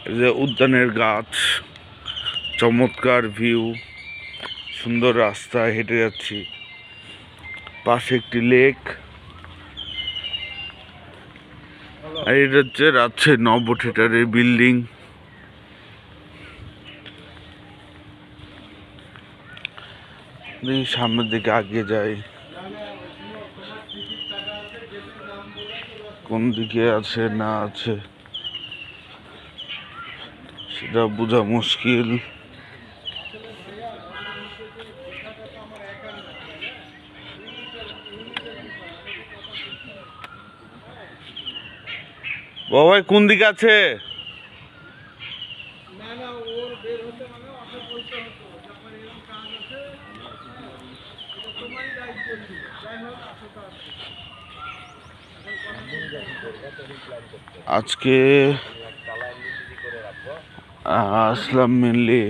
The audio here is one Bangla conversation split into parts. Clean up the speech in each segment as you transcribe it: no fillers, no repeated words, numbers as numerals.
এই যে উদ্যানের গাছ, চমৎকার ভিউ, সুন্দর রাস্তা, হেঁটে যাচ্ছি। পাশে একটি লেক। আর এটা হচ্ছে রাজশাহী নব থিয়েটারের বিল্ডিং। সামনের দিকে আগিয়ে যাই, কোন দিকে আছে না আছে সেটা বোঝা মুশকিল। বাবাই কোন দিকে আছে? আজকে আসলাম মেনলি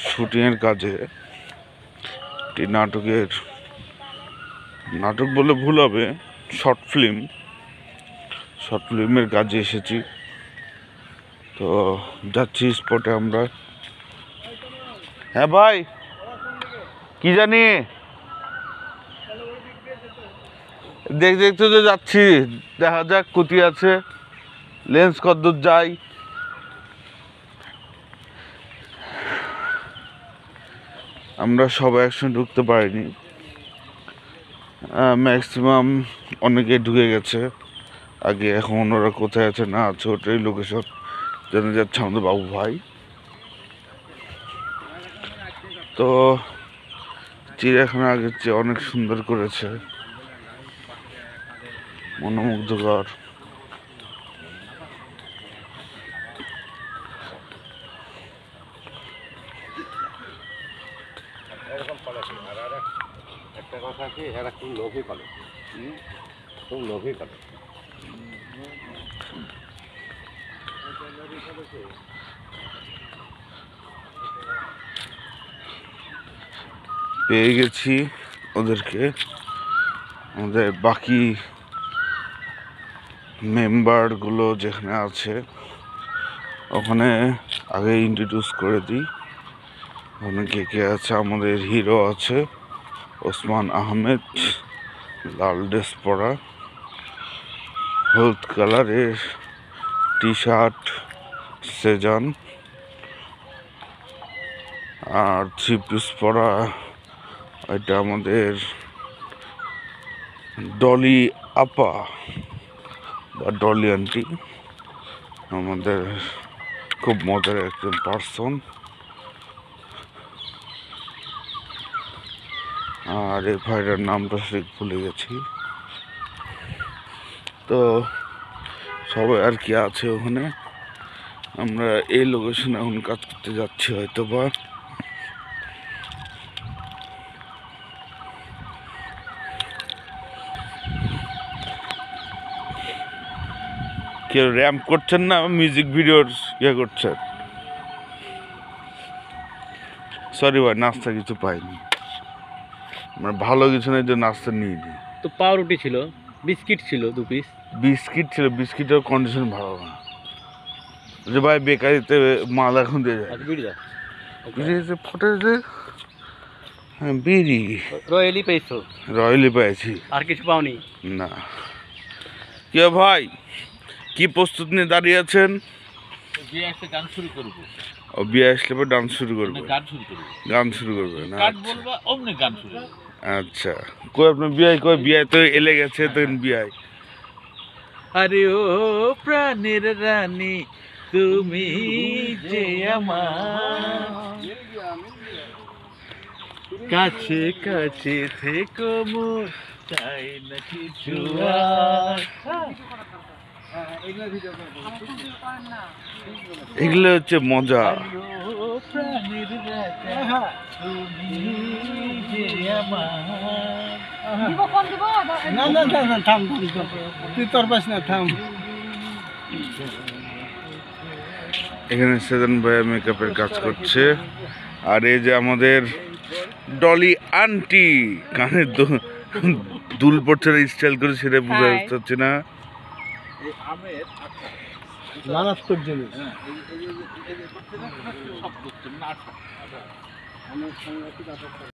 শুটিংয়ের কাজে। একটি নাটক বলে ভুল হবে, শর্ট ফিল্মের কাজে এসেছি। তো যাচ্ছি স্পটে আমরা। হ্যাঁ ভাই, কি জানি দেখতে তো যাচ্ছি, দেখা যাক কোথায় আছে, লেন্স কতদূর যাই। আমরা সবাই একসঙ্গে ঢুকতে পারিনি, ম্যাক্সিমাম অনেকে ঢুকে গেছে আগে। এখন ওরা কোথায় আছে না আছে ওটাই লোকেশন জেনে যাচ্ছে আমাদের বাবু ভাই। তো চিড়িয়াখানা আগের চেয়ে অনেক সুন্দর করেছে, মনোমুগ্ধকর। একটা কথা কি, এরা খুব লোভী করে, খুব লোভী করে। পেয়ে গেছি ওদেরকে, আমাদের বাকি মেম্বারগুলো যেখানে আছে ওখানে আগে ইন্ট্রোডিউস করে দিই। ওখানে কে কে আছে? আমাদের হিরো আছে ওসমান আহমেদ, লাল ড্রেস পরা, হলুদ কালারের টি শার্ট সেজান, আর থ্রি পিস পরা এটা আমাদের ডলি আপা বা ডলি আন্টি, আমাদের খুব মজার একজন পার্সন। আর এই ভাইটার নামটা ঠিক ভুলে গেছি। তো সবাই আর কি আছে ওখানে। আমরা এই লোকেশনে এখন কাজ করতে যাচ্ছি হয়তো বা। কেউ র্যাম্প করছেন না, মিউজিক ভিডিওর ইয়ে করছেন? সরি ভাই, নাস্তা কিছু পাইনি, মানে ভালো কিছু নেই যে নাস্তা নিয়ে নিই। তো পাউরুটি ছিল, বিস্কিট ছিল 2 পিস। বিস্কিট ছিল, বিস্কিটের কন্ডিশন ভালো না। যে ভাই বেকারিতে মাল এখন দিয়ে যায়, বিড়িতে ফটে যে। হ্যাঁ বিড়ি রয়্যালি পেয়েছো? রয়্যালি পেয়েছি। আর কিছু পাওনি? না। কে ভাই, কি প্রস্তুত নিয়ে দাঁড়িয়ে আছেন? বিয়ে আসলে গান শুরু করবো। ও বিয়ে আসলে পর ডান্স শুরু করবে? গান শুরু করবে না? বলবা অমনি গান শুরু। আচ্ছা, কই আপনার বিয়াই? কই বিয়াই তো এলে গেছে, তখন বিয়াই। আরে ও প্রাণের রানী তুমি যে আমার, কাছে কাছে থেকো মোর, চাই না কিছু আর। এগুলো হচ্ছে মজা। প্রাণের রাজা তুমি যে আমার। না না না না, থাম, তুই তোর পাস না, থাম। এখানে সেজন ভাইয়া মেকআপের কাজ করছে। আর এই যে আমাদের ডলি আন্টি, কানে দুল পড়ছে না, স্টাইল করে, সেটা বোঝা যাচ্ছে না। মারাত্মক জিনিস। সব করছেন না